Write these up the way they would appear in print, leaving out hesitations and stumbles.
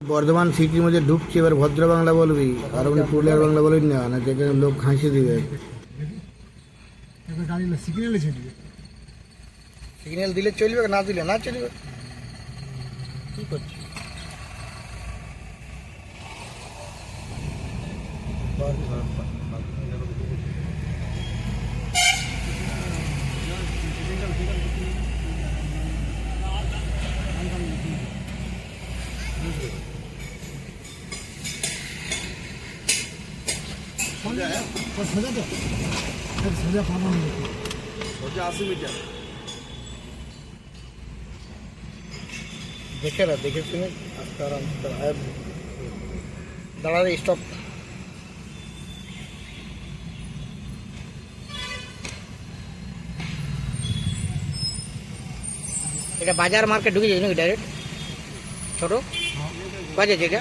বর্ধমান সিটির মধ্যে ঢুকছে, এবার ভদ্র বাংলা বলবি, আর উনি পুরুলিয়ার বাংলা বলবি না, না যেখানে লোক হাসি দিবে। সিগন্যাল দিলে চলবে, না দিলে না চলবে। কি করছি দেখে না, দেখে শুনে আস্তে আরাম দাঁড়ালে স্টপ। এটা বাজার মার্কেট ঢুকে যাচ্ছে নাকি ডাইরেক্ট? ছোট বাজে যেটা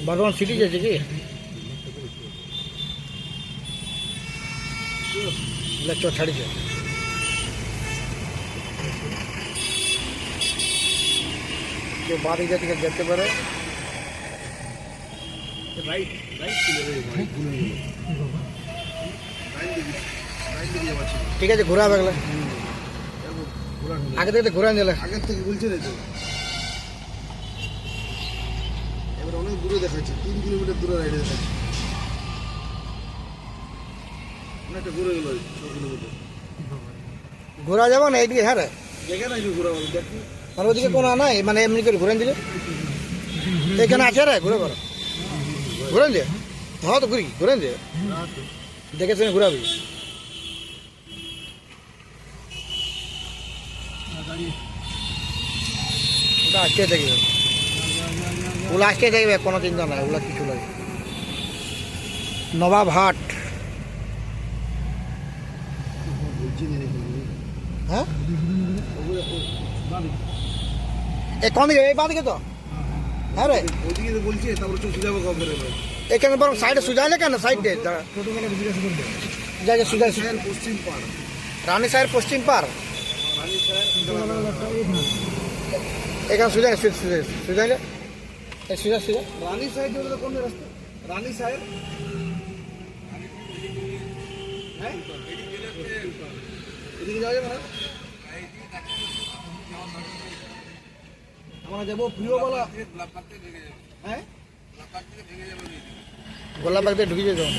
বর্ধমান সিটি যাচ্ছে কি? চো ছাড়িছে। কেউ বাদ দিকে থেকে যেতে পারে। ঠিক আছে, ঘোরা গেলে আগে থেকে ঘোরা নিলে আগের থেকে বলছে রে তো। এবার অনেক দূরে দেখাচ্ছে, 3 কিলোমিটার দূরে রাইডে দেখাচ্ছে। অনেকটা ঘুরে গেল 6 কিলোমিটার। ঘোরা যাবো না এইদিকে? হ্যাঁ রে, দেখে না ঘোরা বলো দেখি, আর ওদিকে কোনো নাই, মানে এমনি করে ঘুরেন দিলে এখানে আছে রে, ঘুরে করো ঘুরেন দিয়ে। হ্যাঁ তো ঘুরি ঘুরেন দিয়ে, দেখে শুনে ঘুরাবি। ওটা আসতে দেখবে, ওগুলো আসতে দেখবে, কোনো চিন্তা নাই, ওগুলো কিছু লাগে। নবাব হাট, হ্যাঁ এই কোন দিকে? এই বাঁ দিকে তো। হ্যাঁ রে, ওইদিকে বলছি, তারপরে চোখ যাবো কম করে। এখানে বরং সাইডে সুজাইলে কেন? সাইড দিয়ে যা যা সুজাই। পশ্চিম পাড়, রানী সাহের পশ্চিম পাড়, এখানে সুজাই সুজাইলে সুজা সুজা রানী সাহেব কোন রাস্তা? রানী সাহেব হ্যাঁ এদিকে যাওয়া যাবে না? আমরা যাবো প্রিয়বালা, হ্যাঁ গোলাপ বাগ দিয়ে ঢুকে যাবো।